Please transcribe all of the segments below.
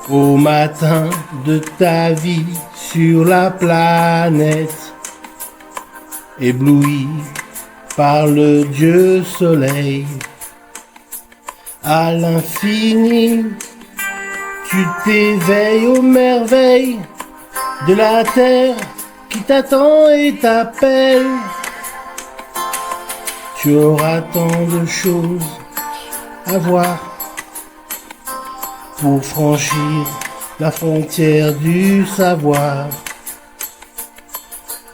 Au matin de ta vie sur la planète, ébloui par le Dieu soleil, à l'infini, tu t'éveilles aux merveilles de la terre qui t'attend et t'appelle. Tu auras tant de choses à voir pour franchir la frontière du savoir,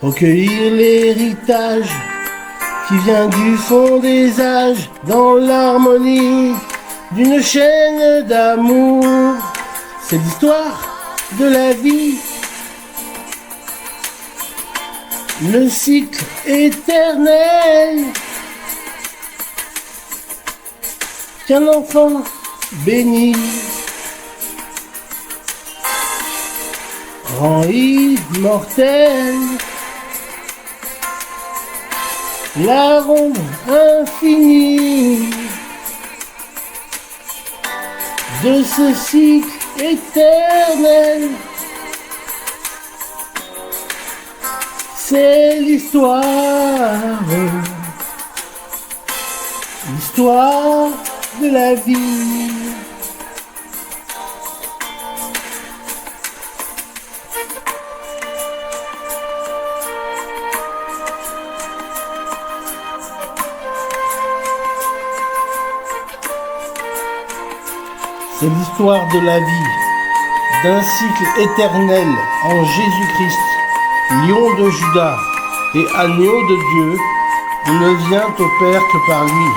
recueillir l'héritage qui vient du fond des âges dans l'harmonie d'une chaîne d'amour. C'est l'histoire de la vie, le cycle éternel qu'un enfant béni rend immortel. La ronde infinie de ce cycle éternel, c'est l'histoire de la vie. C'est l'histoire de la vie, d'un cycle éternel en Jésus-Christ, lion de Juda et agneau de Dieu. Il ne vient au Père que par lui.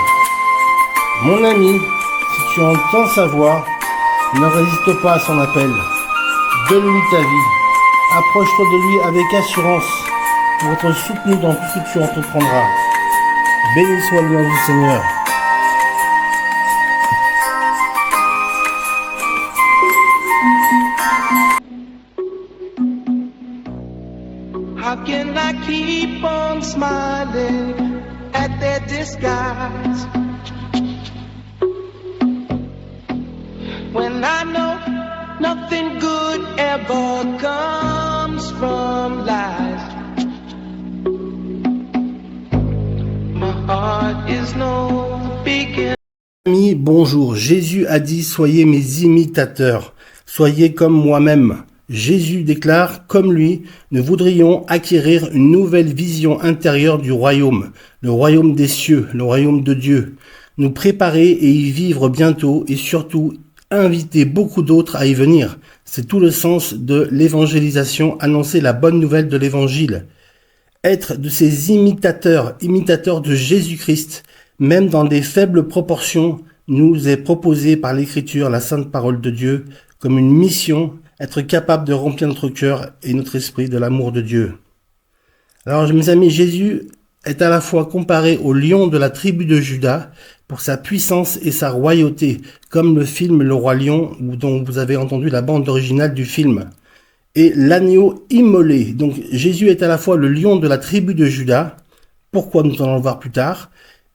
Mon ami, si tu entends sa voix, ne résiste pas à son appel. Donne-lui ta vie. Approche-toi de lui avec assurance pour être soutenu dans tout ce que tu entreprendras. Béni soit le nom du Seigneur. How can I keep on smiling at their disguise when I know nothing good ever comes from lies? My heart is no beacon. Amis, bonjour. Jésus a dit, soyez mes imitateurs, soyez comme moi-même. Jésus déclare, comme lui, nous voudrions acquérir une nouvelle vision intérieure du royaume, le royaume des cieux, le royaume de Dieu, nous préparer et y vivre bientôt et surtout inviter beaucoup d'autres à y venir. C'est tout le sens de l'évangélisation, annoncer la bonne nouvelle de l'évangile. Être de ces imitateurs de Jésus-Christ, même dans des faibles proportions, nous est proposé par l'Écriture, la sainte parole de Dieu, comme une mission, être capable de remplir notre cœur et notre esprit de l'amour de Dieu. Alors mes amis, Jésus est à la fois comparé au lion de la tribu de Juda pour sa puissance et sa royauté, comme le film Le Roi Lion, dont vous avez entendu la bande originale du film, et l'agneau immolé. Donc Jésus est à la fois le lion de la tribu de Juda, pourquoi nous allons le voir plus tard,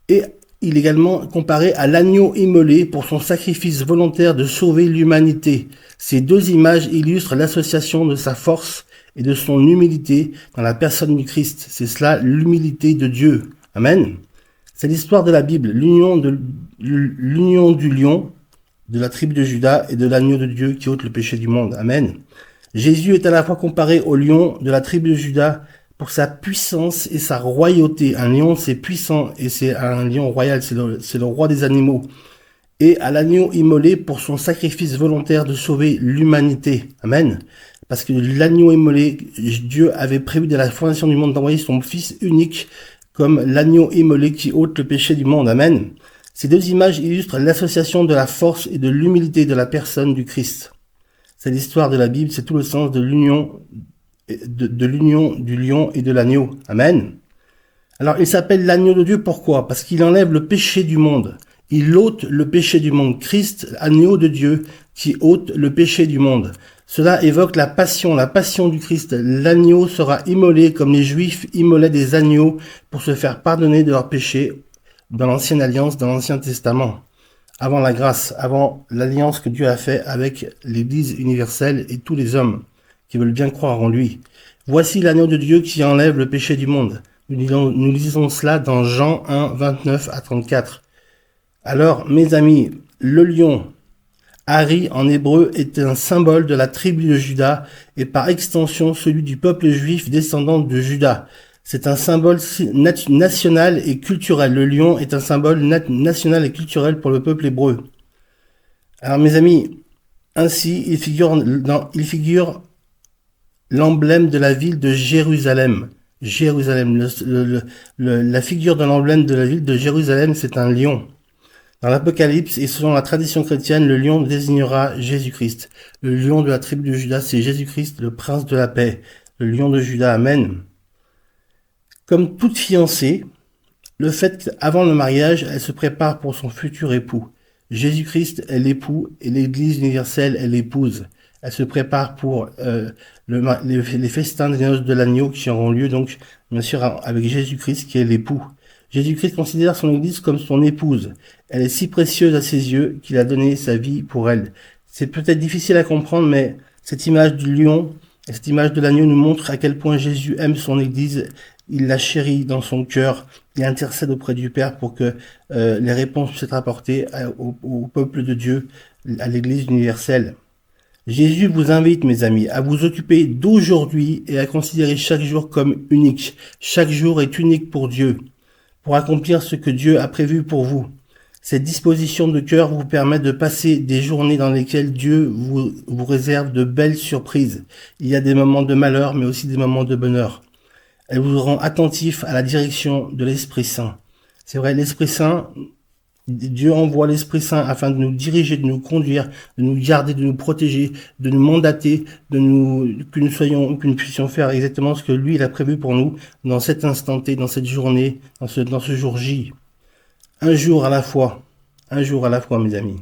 et il est également comparé à l'agneau immolé pour son sacrifice volontaire de sauver l'humanité. Ces deux images illustrent l'association de sa force et de son humilité dans la personne du Christ. C'est cela, l'humilité de Dieu. Amen. C'est l'histoire de la Bible, l'union du lion, de la tribu de Juda et de l'agneau de Dieu qui ôte le péché du monde. Amen. Jésus est à la fois comparé au lion de la tribu de Juda pour sa puissance et sa royauté. Un lion, c'est puissant et c'est un lion royal, c'est le roi des animaux. Et à l'agneau immolé pour son sacrifice volontaire de sauver l'humanité. Amen. Parce que l'agneau immolé, Dieu avait prévu dès la fondation du monde d'envoyer son Fils unique comme l'agneau immolé qui ôte le péché du monde. Amen. Ces deux images illustrent l'association de la force et de l'humilité de la personne du Christ. C'est l'histoire de la Bible, c'est tout le sens de l'union du lion et de l'agneau. Amen. Alors, il s'appelle l'agneau de Dieu, pourquoi? Parce qu'il enlève le péché du monde. Il ôte le péché du monde. Christ, agneau de Dieu, qui ôte le péché du monde. Cela évoque la passion du Christ. L'agneau sera immolé comme les Juifs immolaient des agneaux pour se faire pardonner de leurs péchés dans l'Ancienne Alliance, dans l'Ancien Testament. avant la grâce, avant l'alliance que Dieu a fait avec l'Église universelle et tous les hommes qui veulent bien croire en lui. Voici l'agneau de Dieu qui enlève le péché du monde. Nous lisons cela dans Jean 1, 29 à 34. Alors, mes amis, le lion, Ari en hébreu, est un symbole de la tribu de Juda et par extension celui du peuple juif descendant de Juda. C'est un symbole national et culturel. Le lion est un symbole national et culturel pour le peuple hébreu. Alors mes amis, ainsi il figure l'emblème de la ville de Jérusalem. Jérusalem, la figure de l'emblème de la ville de Jérusalem, c'est un lion. Dans l'Apocalypse et selon la tradition chrétienne, le lion désignera Jésus-Christ. Le lion de la tribu de Juda, c'est Jésus-Christ, le prince de la paix. Le lion de Juda, amen. Comme toute fiancée, le fait qu'avant le mariage, elle se prépare pour son futur époux. Jésus-Christ est l'époux et l'Église universelle est l'épouse. Elle se prépare pour les festins des noces de l'agneau qui auront lieu donc, bien sûr, avec Jésus-Christ qui est l'époux. Jésus-Christ considère son Église comme son épouse. Elle est si précieuse à ses yeux qu'il a donné sa vie pour elle. C'est peut-être difficile à comprendre, mais cette image du lion et cette image de l'agneau nous montre à quel point Jésus aime son Église. Il la chérit dans son cœur et intercède auprès du Père pour que les réponses puissent être apportées au peuple de Dieu, à l'Église universelle. Jésus vous invite, mes amis, à vous occuper d'aujourd'hui et à considérer chaque jour comme unique. Chaque jour est unique pour Dieu, pour accomplir ce que Dieu a prévu pour vous. Cette disposition de cœur vous permet de passer des journées dans lesquelles Dieu vous réserve de belles surprises. Il y a des moments de malheur, mais aussi des moments de bonheur. Elle vous rend attentif à la direction de l'Esprit Saint. C'est vrai, l'Esprit Saint, Dieu envoie l'Esprit Saint afin de nous diriger, de nous conduire, de nous garder, de nous protéger, de nous mandater, que nous puissions faire exactement ce que lui, il a prévu pour nous dans cet instant T, dans cette journée, dans ce jour J. Un jour à la fois, mes amis.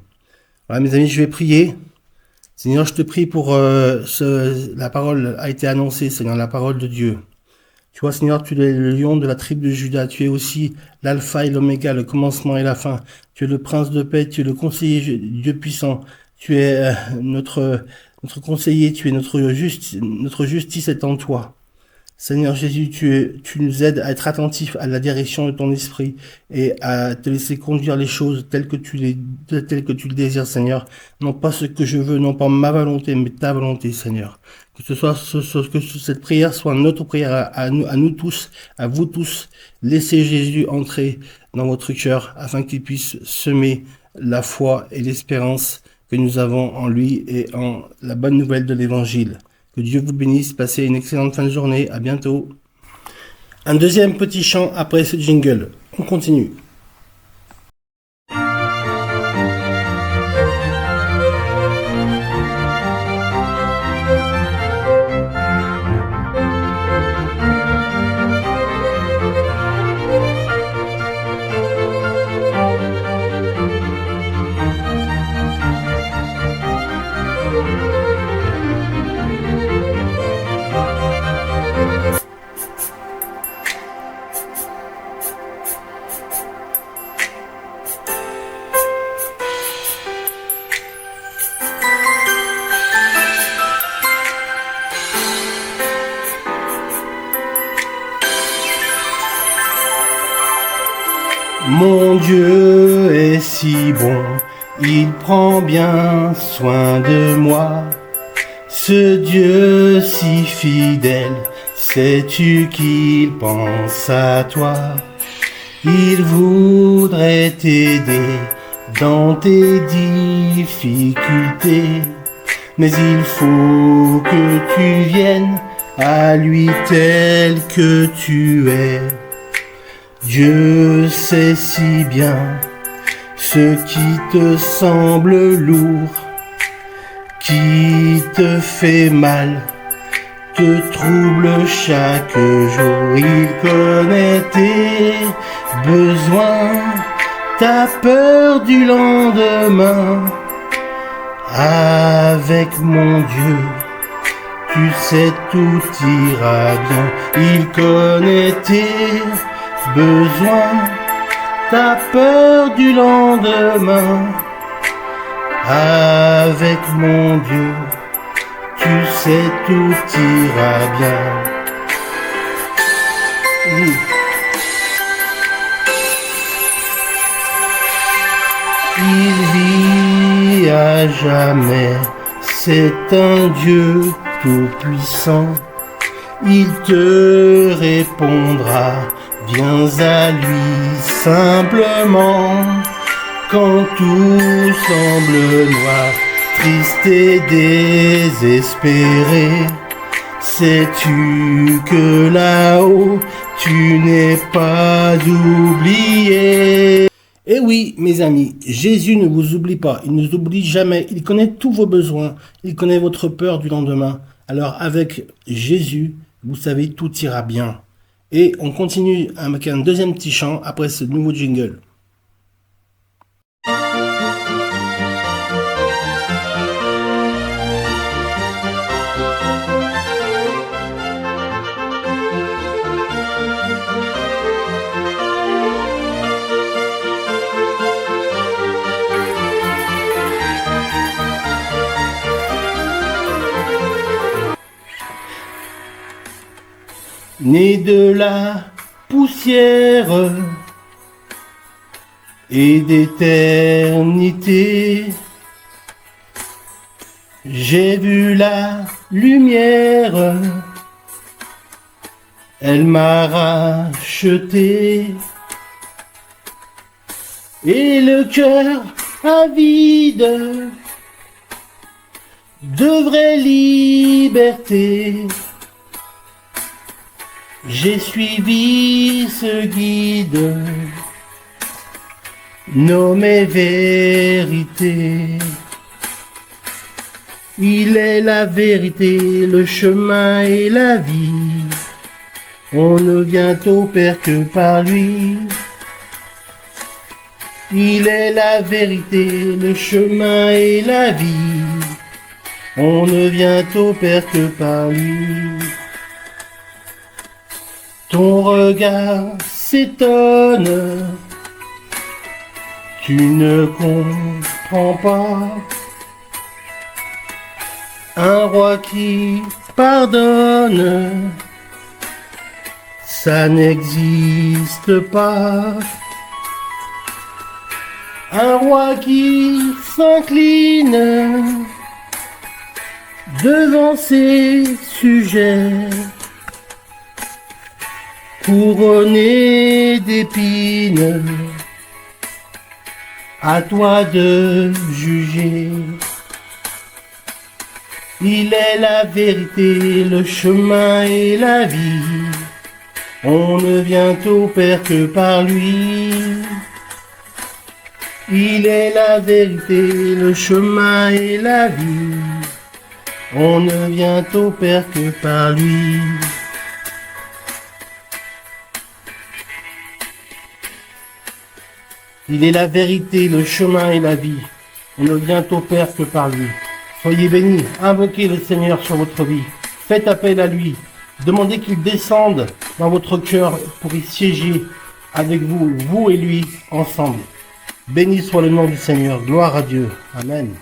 Voilà, mes amis, je vais prier. Seigneur, je te prie pour la parole a été annoncée, Seigneur, la parole de Dieu. Tu vois, Seigneur, tu es le lion de la tribu de Juda. Tu es aussi l'alpha et l'oméga, le commencement et la fin. Tu es le prince de paix, tu es le conseiller Dieu puissant. Tu es notre conseiller, tu es notre justice est en toi. Seigneur Jésus, tu nous aides à être attentifs à la direction de ton esprit et à te laisser conduire les choses telles que tu le désires, Seigneur. Non pas ce que je veux, non pas ma volonté, mais ta volonté, Seigneur. Que cette prière soit notre prière à nous tous, à vous tous. Laissez Jésus entrer dans votre cœur afin qu'il puisse semer la foi et l'espérance que nous avons en lui et en la bonne nouvelle de l'évangile. Que Dieu vous bénisse, passez une excellente fin de journée, à bientôt. Un deuxième petit chant après ce jingle. On continue. Mon Dieu est si bon, il prend bien soin de moi. Ce Dieu si fidèle, sais-tu qu'il pense à toi? Il voudrait t'aider dans tes difficultés, mais il faut que tu viennes à lui tel que tu es. Dieu sait si bien ce qui te semble lourd, qui te fait mal, te trouble chaque jour. Il connaît tes besoins, ta peur du lendemain. Avec mon Dieu, tu sais tout ira bien. Il connaît tes besoin, ta peur du lendemain. Avec mon Dieu, tu sais tout ira bien. Il vit à jamais, c'est un Dieu tout-puissant. Il te répondra, viens à lui simplement. Quand tout semble noir, triste et désespéré, sais-tu que là-haut, tu n'es pas oublié? Eh oui, mes amis, Jésus ne vous oublie pas, il ne nous oublie jamais, il connaît tous vos besoins, il connaît votre peur du lendemain. Alors avec Jésus, vous savez, tout ira bien. Et on continue avec un deuxième petit chant après ce nouveau jingle. Né de la poussière et d'éternité, j'ai vu la lumière, elle m'a racheté, et le cœur avide de vraie liberté. J'ai suivi ce guide nommé vérité. Il est la vérité, le chemin et la vie. On ne vient au Père que par lui. Il est la vérité, le chemin et la vie. On ne vient au Père que par lui. Ton regard s'étonne, tu ne comprends pas. Un roi qui pardonne, ça n'existe pas. Un roi qui s'incline devant ses sujets, couronné d'épines, à toi de juger. Il est la vérité, le chemin et la vie. On ne vient au Père que par lui. Il est la vérité, le chemin et la vie. On ne vient au Père que par lui. Il est la vérité, le chemin et la vie. On ne vient au Père que par lui. Soyez bénis, invoquez le Seigneur sur votre vie. Faites appel à lui. Demandez qu'il descende dans votre cœur pour y siéger avec vous, vous et lui, ensemble. Béni soit le nom du Seigneur. Gloire à Dieu. Amen.